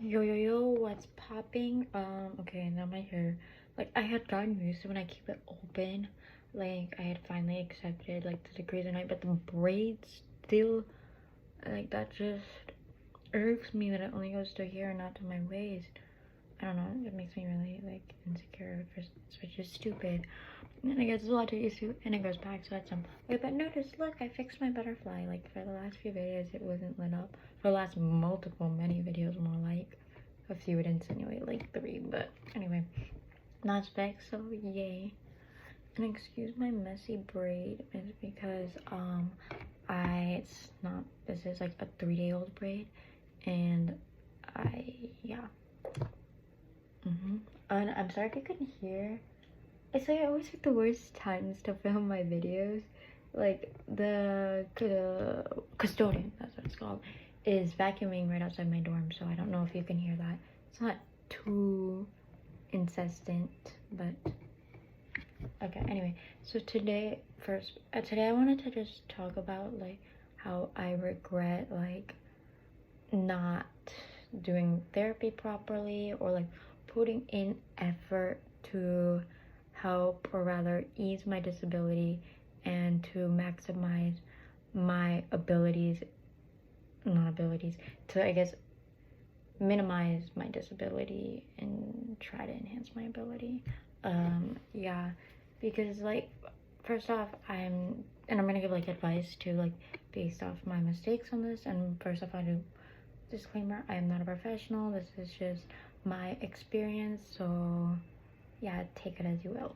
Yo, what's popping? Okay, now my hair. Like, I had gotten used to when I keep it open. Like, I had finally accepted, like, the degrees and night, but the braids still, like, that just irks me that it only goes to here and not to my waist. I don't know, it makes me really, like, insecure, which is stupid. And it gets a lot to get used to, and it goes back, so that's some. Wait, but notice, look, I fixed my butterfly. Like, for the last few videos, it wasn't lit up. For the last many videos, more like a few would insinuate like 3, but anyway, not fixed, so yay. And excuse my messy braid, is because this is like a 3-day-old braid, and yeah. And I'm sorry if you couldn't hear. It's like I always pick the worst times to film my videos. Like the custodian, that's what it's called, is vacuuming right outside my dorm, so I don't know if you can hear that. It's not too incessant, but okay. Anyway, so today I wanted to just talk about like how I regret like not doing therapy properly, or like putting in effort to help, or rather ease my disability and to maximize my to, I guess, minimize my disability and try to enhance my ability. Yeah, because like, first off, and I'm gonna give like advice to like based off my mistakes on this. And first off, I do disclaimer, I am not a professional, this is just my experience, so yeah, take it as you will.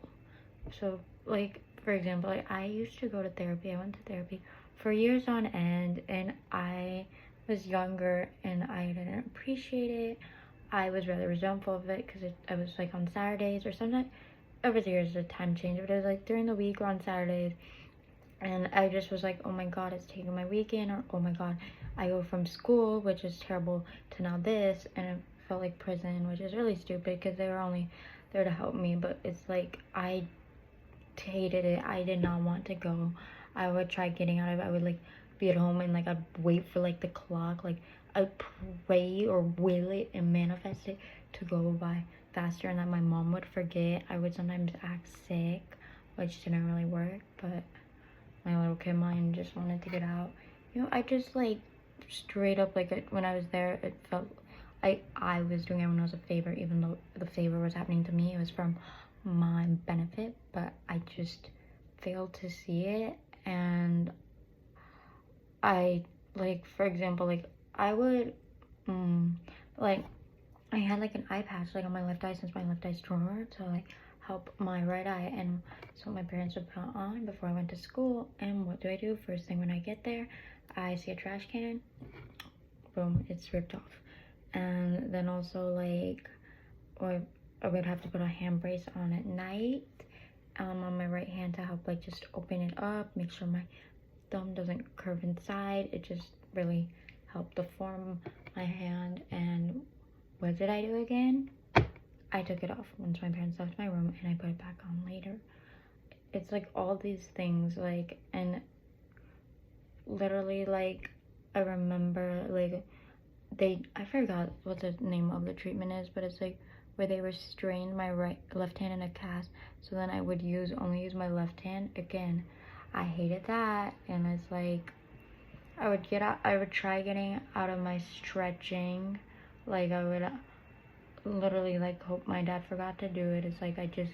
So like, for example, like I used to go to therapy. I went to therapy for years on end, and I was younger and I didn't appreciate it. I was rather resentful of it because I was like on Saturdays, or sometimes over the years the time changed, but it was like during the week or on Saturdays, and I just was like, oh my god, it's taking my weekend, or oh my god, I go from school, which is terrible, to now this, and it felt like prison, which is really stupid because they were only there to help me. But it's like, I hated it. I did not want to go. I would try getting out of it. I would like be at home and like I'd wait for like the clock, like I'd pray or will it and manifest it to go by faster, and that my mom would forget. I would sometimes act sick, which didn't really work, but my little kid mind just wanted to get out. You know, I just like straight up, like when I was there, it felt I was doing everyone else a favor, even though the favor was happening to me. It was from my benefit, but I just failed to see it. And I, like, for example, like I would like, I had like an eye patch like on my left eye, since my left eye's drawer, to like help my right eye. And so my parents would put on before I went to school. And what do? First thing when I get there, I see a trash can, boom, it's ripped off. And then also like, or I would have to put a hand brace on at night on my right hand to help like just open it up, make sure my thumb doesn't curve inside. It just really helped deform my hand. And what did I do again? I took it off once my parents left my room, and I put it back on later. It's like all these things, like, and literally like I remember like I forgot what the name of the treatment is, but it's like where they restrained my left hand in a cast, so then I would only use my left hand. Again, I hated that. And it's like I would try getting out of my stretching, like I would literally like hope my dad forgot to do it. It's like I just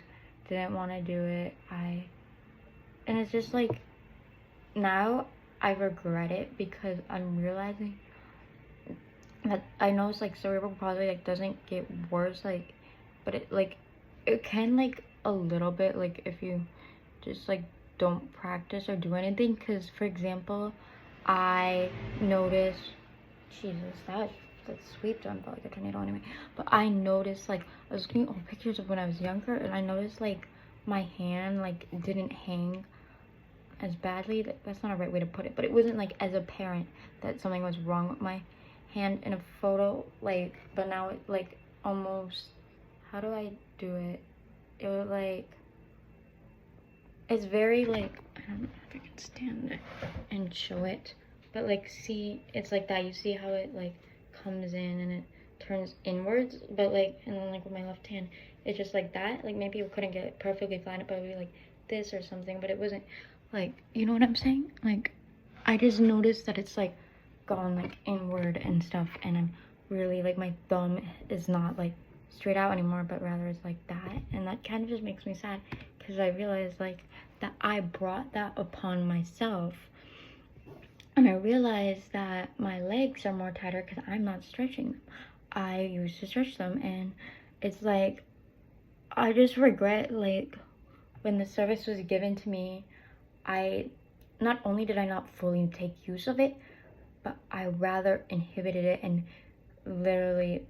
didn't want to do it. And it's just like, now I regret it because I'm realizing that I know it's like cerebral palsy like doesn't get worse, like, but it can like a little bit, like if you just like don't practice or do anything. Because for example, I noticed, Jesus, that sweep done felt like a tornado anyway. But I noticed, like, I was looking at old pictures of when I was younger, and I noticed like my hand like didn't hang as badly. That's not a right way to put it, but it wasn't like as apparent that something was wrong with my hand in a photo, like, but now it like almost, how do I do it? It was like, it's very like, I don't know if I can stand it and show it, but like, see, it's like that. You see how it like comes in and it turns inwards, but like, and then like with my left hand it's just like that. Like maybe we couldn't get it perfectly flat, but it would be like this or something, but it wasn't like, you know what I'm saying? Like I just noticed that it's like gone like inward and stuff, and I'm really like, my thumb is not like straight out anymore, but rather it's like that, and that kind of just makes me sad because I realized like that I brought that upon myself. And I realized that my legs are more tighter because I'm not stretching them. I used to stretch them, and it's like, I just regret, like, when the service was given to me, I, not only did I not fully take use of it, but I rather inhibited it and literally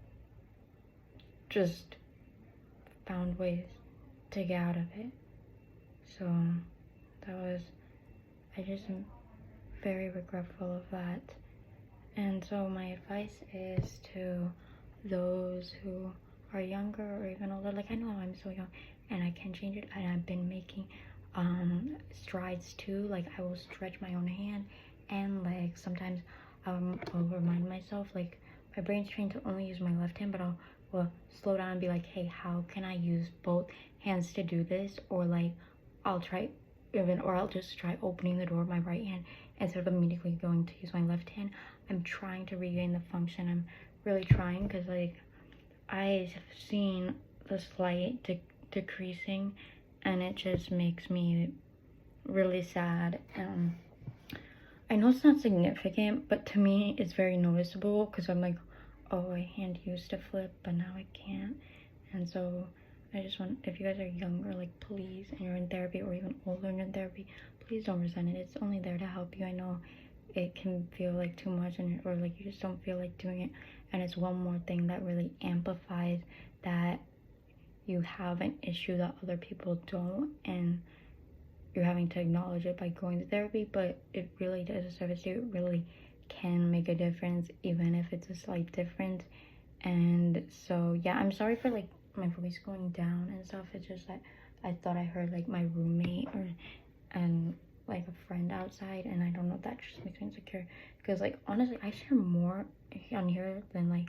just found ways to get out of it. So that was, I just am very regretful of that. And so my advice is to those who are younger or even older, like I know I'm so young and I can change it, and I've been making strides too. Like I will stretch my own hand and legs. Sometimes I'll remind myself, like my brain's trained to only use my left hand, but will slow down and be like, hey, how can I use both hands to do this? Or like I'll just try opening the door with my right hand instead of immediately going to use my left hand. I'm trying to regain the function. I'm really trying, because like I've seen the slight decreasing, and it just makes me really sad. I know it's not significant, but to me it's very noticeable, because I'm like, oh, my hand used to flip but now I can't. And so I just want, if you guys are younger, like please, and you're in therapy, or even older and in therapy, please don't resent it. It's only there to help you. I know it can feel like too much, and or like you just don't feel like doing it, and it's one more thing that really amplifies that you have an issue that other people don't, and you're having to acknowledge it by going to therapy. But it really does a service to you. It really can make a difference, even if it's a slight difference. And so yeah, I'm sorry for like my voice going down and stuff. It's just that I thought I heard like my roommate and like a friend outside, and I don't know, that just makes me insecure, because like honestly I share more on here than like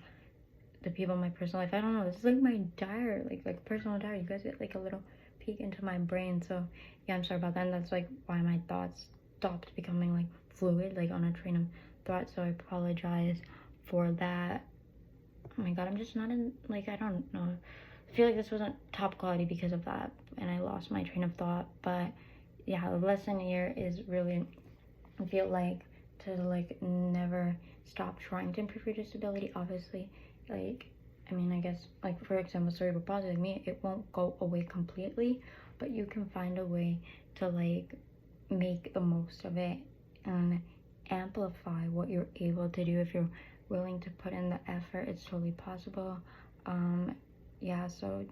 the people in my personal life. I don't know, this is like my diary, like personal diary. You guys get like a little peek into my brain. So yeah, I'm sorry about that, and that's like why my thoughts stopped becoming like fluid, like on a train of thought. So I apologize for that. Oh my god, I'm just not in, like, I don't know, I feel like this wasn't top quality because of that, and I lost my train of thought. But yeah, the lesson here is really, I feel like, to like never stop trying to improve your disability. Obviously, like, I mean, I guess like for example, cerebral palsy, like me, it won't go away completely, but you can find a way to like make the most of it and amplify what you're able to do. If you're willing to put in the effort, it's totally possible. Yeah, so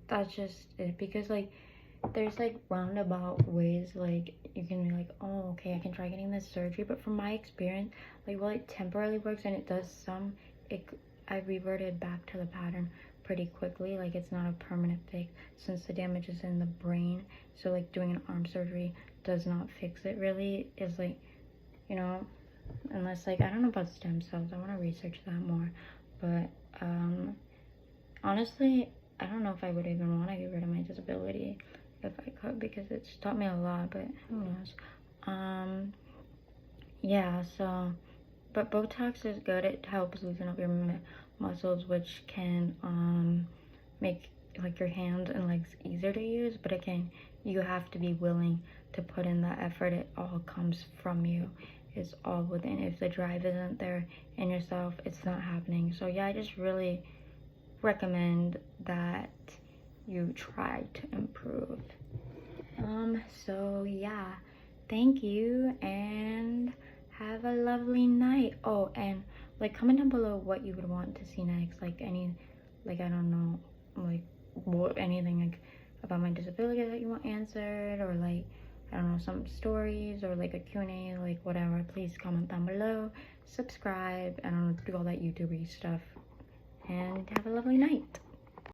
that's just it, because like there's like roundabout ways, like you can be like, oh okay, I can try getting this surgery, but from my experience, like while it temporarily works and it does some, I reverted back to the pattern pretty quickly. Like it's not a permanent fix, since the damage is in the brain. So like doing an arm surgery does not fix it really. It's like, you know, unless like, I don't know about stem cells, I want to research that more. But honestly, I don't know if I would even want to get rid of my disability if I could, because it's taught me a lot, but who knows. Yeah, so, but Botox is good. It helps loosen up your muscles, which can make like your hands and legs easier to use. But again, you have to be willing to put in that effort. It all comes from you. It's all within. If the drive isn't there in yourself, it's not happening. So yeah, I just really recommend that you try to improve. So yeah, thank you and have a lovely night. Oh, and like comment down below what you would want to see next, like any, like I don't know, like what, anything like about my disability that you want answered, or like I don't know, some stories, or like a Q&A, like whatever. Please comment down below, subscribe, I don't know, do all that YouTuber stuff, and have a lovely night.